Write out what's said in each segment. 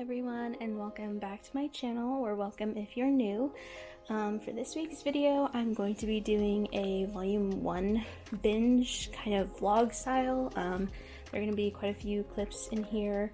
everyone, and welcome back to my channel, or welcome if you're new. For this week's video, I'm going to be doing a volume 1 binge kind of vlog style. There are going to be quite a few clips in here.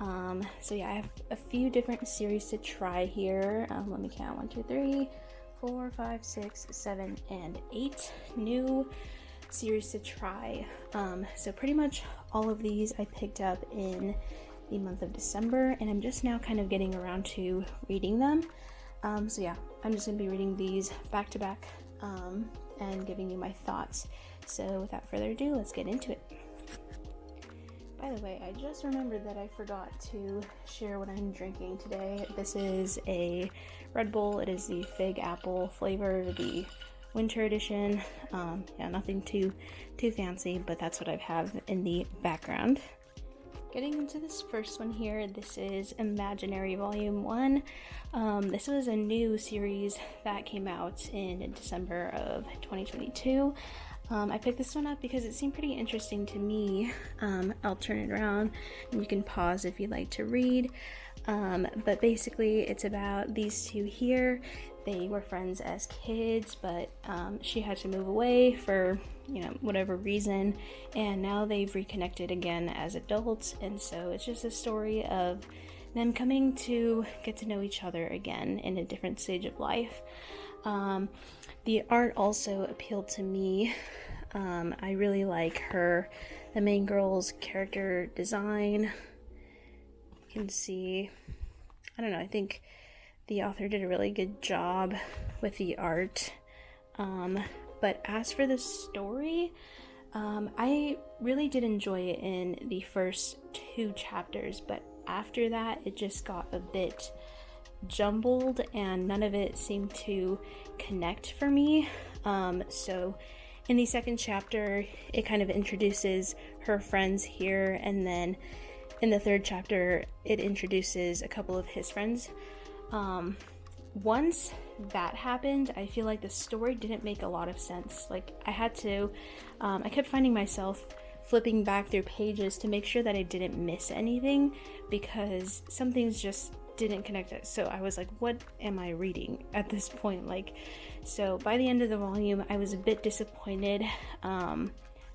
So yeah, I have a few different series to try here. Let me count: 1, 2, 3, 4, 5, 6, 7, and 8 new series to try. So pretty much all of these I picked up in the month of December, and I'm just now kind of getting around to reading them. So yeah, I'm just gonna be reading these back to back and giving you my thoughts. So without further ado, let's get into it. By the way, I just remembered that I forgot to share what I'm drinking today. This is a Red Bull. It is the Fig Apple flavor, the winter edition. Yeah, nothing too fancy, but that's what I have in the background. Getting into this first one here, this is Imaginary Volume 1. This was a new series that came out in December of 2022. I picked this one up because it seemed pretty interesting to me. I'll turn it around and you can pause if you'd like to read. But basically it's about these two here. They were friends as kids, but she had to move away for, whatever reason, and now they've reconnected again as adults, and so it's just a story of them coming to get to know each other again in a different stage of life. The art also appealed to me. I really like the main girl's character design. You can see, I don't know, I think the author did a really good job with the art. But as for the story, I really did enjoy it in the first 2 chapters, but after that it just got a bit jumbled and none of it seemed to connect for me. So in the second chapter, it kind of introduces her friends here, and then in the third chapter, it introduces a couple of his friends. Once that happened, I feel like the story didn't make a lot of sense. Like, I kept finding myself flipping back through pages to make sure that I didn't miss anything, because some things just didn't connect. So I was like, what am I reading at this point? So by the end of the volume, I was a bit disappointed.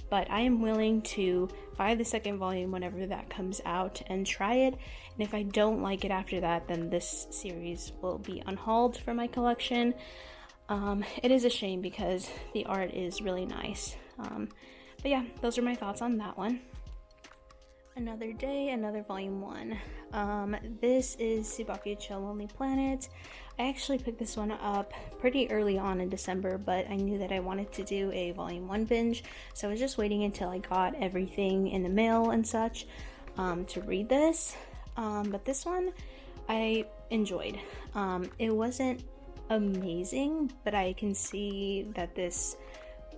But I am willing to buy the second volume whenever that comes out and try it. And if I don't like it after that, then this series will be unhauled from my collection. It is a shame because the art is really nice. But yeah, those are my thoughts on that one. Another Day, Another Volume 1. This is Subaku Chill Lonely Planet. I actually picked this one up pretty early on in December, but I knew that I wanted to do a Volume 1 binge, so I was just waiting until I got everything in the mail and such to read this. But this one I enjoyed. It wasn't amazing, but I can see that this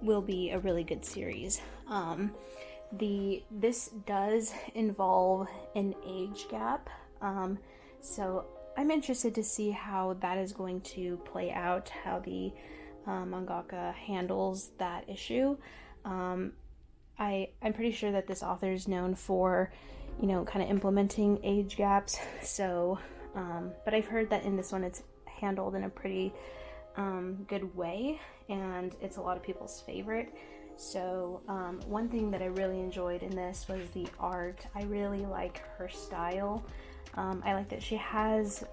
will be a really good series. This does involve an age gap, so I'm interested to see how that is going to play out, how the mangaka handles that issue. I'm pretty sure that this author is known for, kind of implementing age gaps, so, but I've heard that in this one it's handled in a pretty good way, and it's a lot of people's favorite. So one thing that I really enjoyed in this was the art. I really like her style. I like that she has,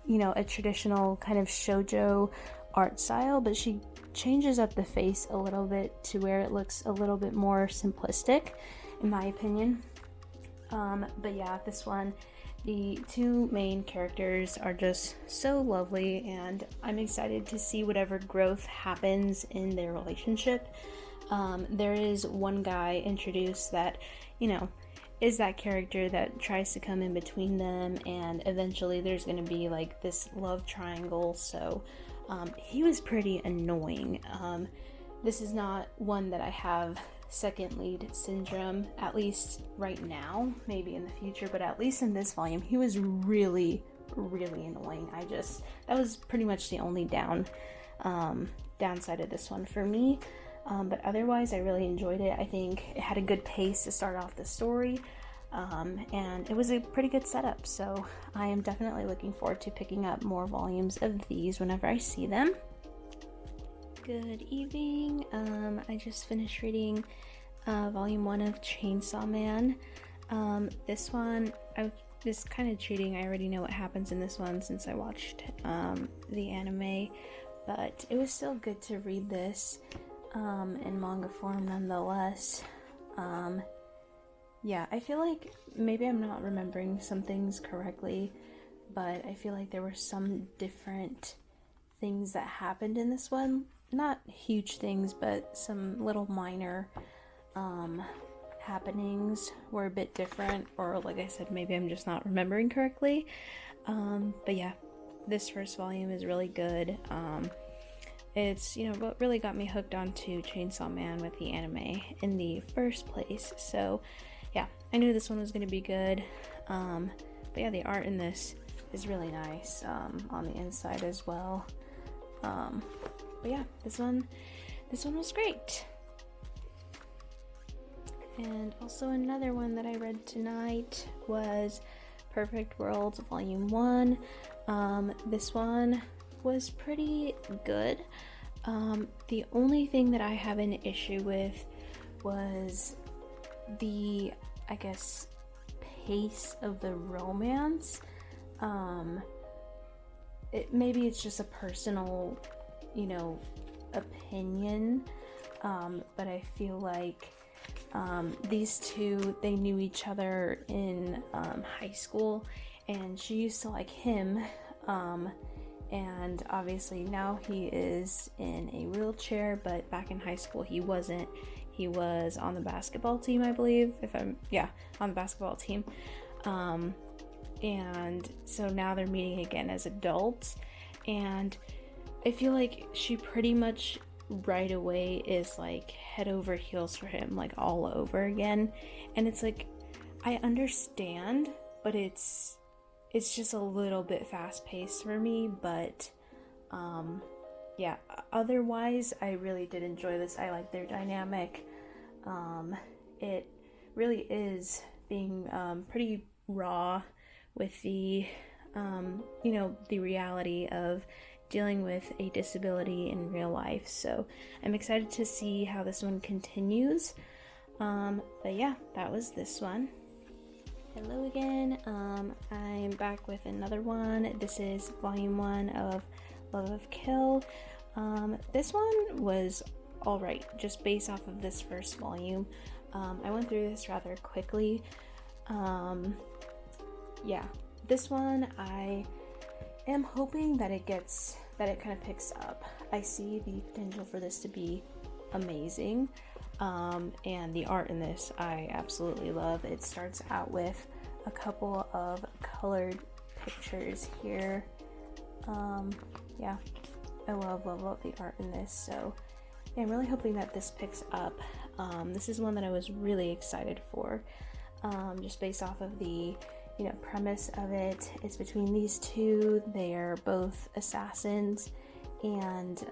a traditional kind of shoujo art style, but she changes up the face a little bit to where it looks a little bit more simplistic, in my opinion. But yeah, this one, the 2 main characters are just so lovely, and I'm excited to see whatever growth happens in their relationship. There is one guy introduced that, is that character that tries to come in between them, and eventually there's going to be like this love triangle. So he was pretty annoying. This is not one that I have second lead syndrome, at least right now, maybe in the future, but at least in this volume he was really annoying. That was pretty much the only downside of this one for me. But otherwise I really enjoyed it. I think it had a good pace to start off the story. and it was a pretty good setup, so I am definitely looking forward to picking up more volumes of these whenever I see them. Good evening. I just finished reading volume 1 of Chainsaw Man. This one, this kind of cheating. I already know what happens in this one since I watched the anime, but it was still good to read this in manga form nonetheless. Yeah, I feel like maybe I'm not remembering some things correctly, but I feel like there were some different things that happened in this one. Not huge things, but some little minor happenings were a bit different, or like I said, maybe I'm just not remembering correctly. But yeah, this first volume is really good. It's, you know, what really got me hooked onto Chainsaw Man with the anime in the first place. So yeah, I knew this one was going to be good. But yeah, the art in this is really nice on the inside as well. But yeah, this one was great. And also another one that I read tonight was Perfect World Volume 1. This one was pretty good. The only thing that I have an issue with was the, I guess, pace of the romance. Maybe it's just a personal, you know, opinion, but I feel like these two, they knew each other in high school, and she used to like him, and obviously now he is in a wheelchair, but back in high school he wasn't. He was on the basketball team, I believe, on the basketball team. And so now they're meeting again as adults, and I feel like she pretty much right away is like head over heels for him, like all over again. And it's like, I understand, but it's just a little bit fast paced for me. But yeah, otherwise I really did enjoy this. I like their dynamic. It really is being pretty raw with the you know, the reality of dealing with a disability in real life. So I'm excited to see how this one continues. But yeah, that was this one. Hello again. I'm back with another one. This is volume 1 of Love of Kill. This one was alright, just based off of this first volume. I went through this rather quickly. Yeah, this one I am hoping that it kind of picks up. I see the potential for this to be amazing, and the art in this I absolutely love. It starts out with a couple of colored pictures here. Yeah, I love the art in this. So yeah, I'm really hoping that this picks up. This is one that I was really excited for, just based off of the, you know, premise of it. It's between these two. They are both assassins, and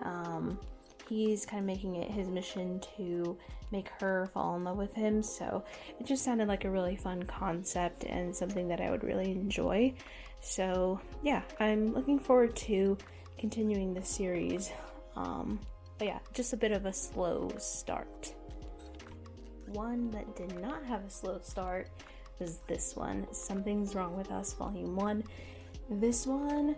he's kind of making it his mission to make her fall in love with him. So it just sounded like a really fun concept and something that I would really enjoy. So yeah, I'm looking forward to continuing the series. But yeah, just a bit of a slow start. One that did not have a slow start was this one, Something's Wrong with Us Volume 1. This one,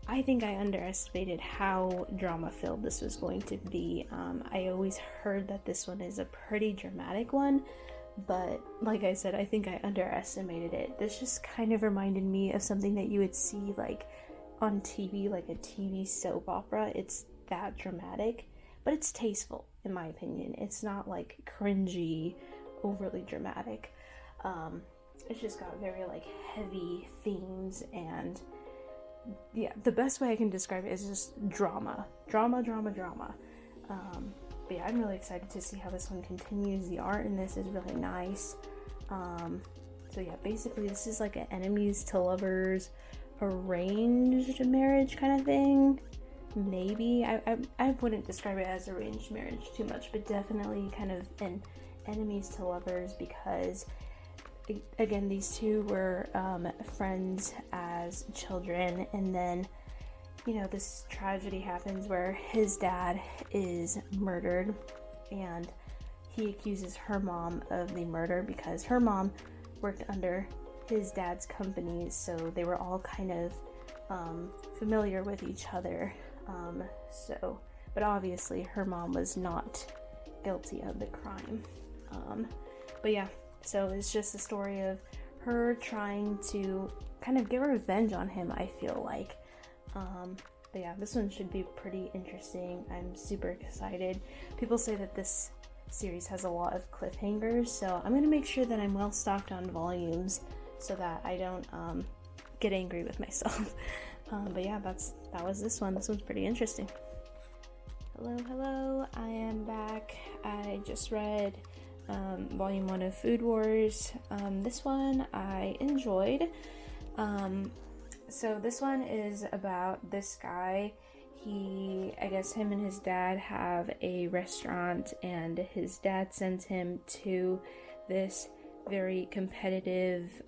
I think I underestimated how drama-filled this was going to be. I always heard that this one is a pretty dramatic one, but like I said, I think I underestimated it. This just kind of reminded me of something that you would see like on TV, like a TV soap opera. It's that dramatic, but it's tasteful in my opinion. It's not like cringy, overly dramatic. It's just got very like heavy themes, and yeah, the best way I can describe it is just drama. But yeah, I'm really excited to see how this one continues. The art in this is really nice. So yeah, basically this is like an enemies to lovers arranged marriage kind of thing. Maybe I wouldn't describe it as arranged marriage too much, but definitely kind of an enemies to lovers, because again, these two were friends as children, and then, you know, this tragedy happens where his dad is murdered, and he accuses her mom of the murder because her mom worked under his dad's companies, so they were all kind of familiar with each other. But obviously her mom was not guilty of the crime. But yeah, so it's just a story of her trying to kind of get revenge on him, I feel like. But yeah, this one should be pretty interesting. I'm super excited. People say that this series has a lot of cliffhangers, so I'm gonna make sure that I'm well stocked on volumes so that I don't get angry with myself. But yeah, that was this one. This one's pretty interesting. Hello, I am back. I just read volume 1 of Food Wars. This one I enjoyed. So this one is about this guy. I guess him and his dad have a restaurant, and his dad sends him to this very competitive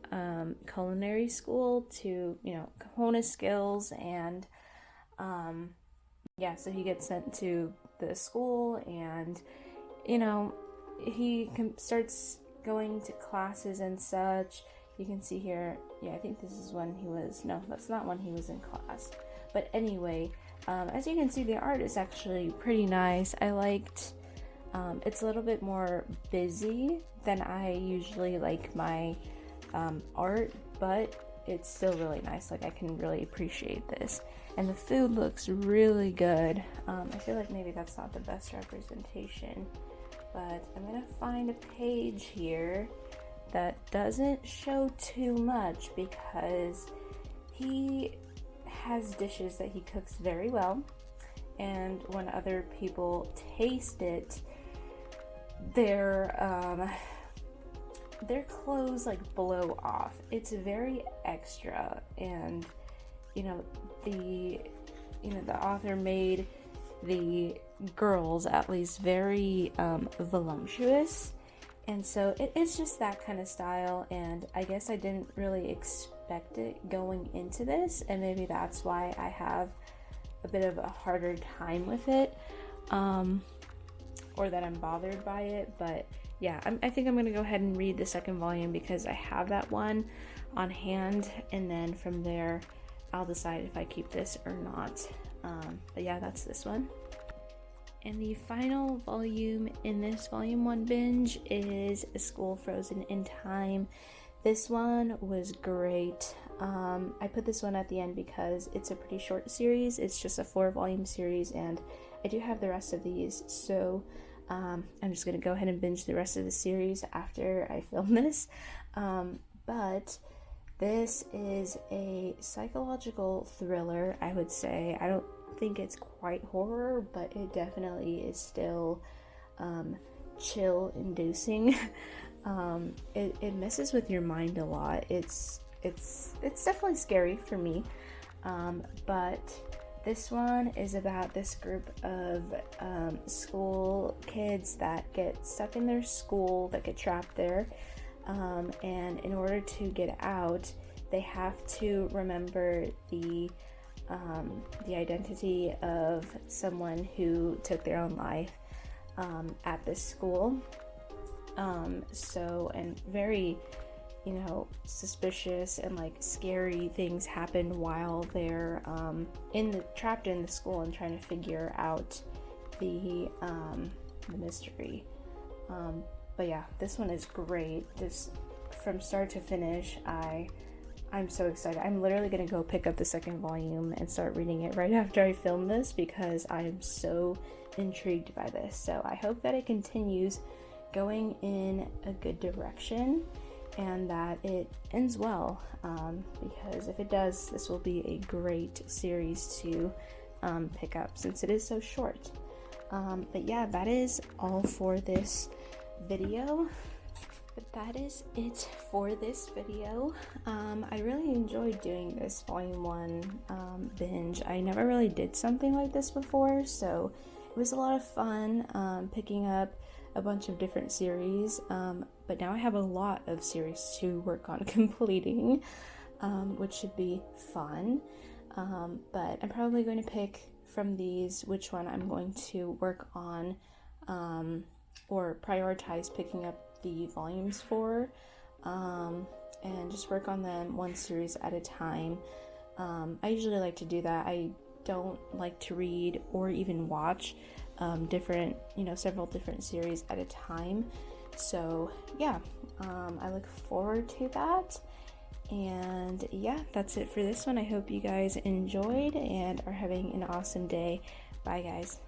culinary school to, you know, hone his skills, and so he gets sent to the school, and, you know, he starts going to classes and such. You can see here, I think this is when that's not when he was in class. But anyway, as you can see, the art is actually pretty nice. I liked, it's a little bit more busy than I usually like my art, but it's still really nice. Like, I can really appreciate this. And the food looks really good. I feel like maybe that's not the best representation, but I'm gonna find a page here that doesn't show too much because he has dishes that he cooks very well, and when other people taste it, their clothes like blow off. It's very extra, and the author made the girls at least very voluptuous, and so it's just that kind of style, and I guess I didn't really expect it going into this, and maybe that's why I have a bit of a harder time with it, or that I'm bothered by it. But yeah, I think I'm gonna go ahead and read the second volume because I have that one on hand, and then from there I'll decide if I keep this or not. But yeah, that's this one. And the final volume in this volume 1 binge is A School Frozen in Time. This one was great. I put this one at the end because it's a pretty short series. It's just a 4-volume series, and I do have the rest of these, so I'm just gonna go ahead and binge the rest of the series after I film this. But this is a psychological thriller, I would say. I don't think it's quite horror, but it definitely is still chill inducing. It messes with your mind a lot. It's definitely scary for me, but this one is about this group of school kids that get stuck in their school, that get trapped there, and in order to get out, they have to remember the identity of someone who took their own life at this school. And very, suspicious and like scary things happen while they're trapped in the school and trying to figure out the mystery. But yeah, this one is great. Just from start to finish, I'm so excited. I'm literally gonna go pick up the second volume and start reading it right after I film this because I am so intrigued by this. So I hope that it continues going in a good direction and that it ends well, because if it does, this will be a great series to pick up since it is so short. But yeah, that is all for this video. But that is it for this video. I really enjoyed doing this volume 1 binge. I never really did something like this before, so it was a lot of fun picking up a bunch of different series, but now I have a lot of series to work on completing, which should be fun. But I'm probably going to pick from these which one I'm going to work on, or prioritize picking up the volumes for, and just work on them one series at a time. I usually like to do that. I don't like to read or even watch several different series at a time. So yeah, I look forward to that. And yeah, that's it for this one. I hope you guys enjoyed and are having an awesome day. Bye guys.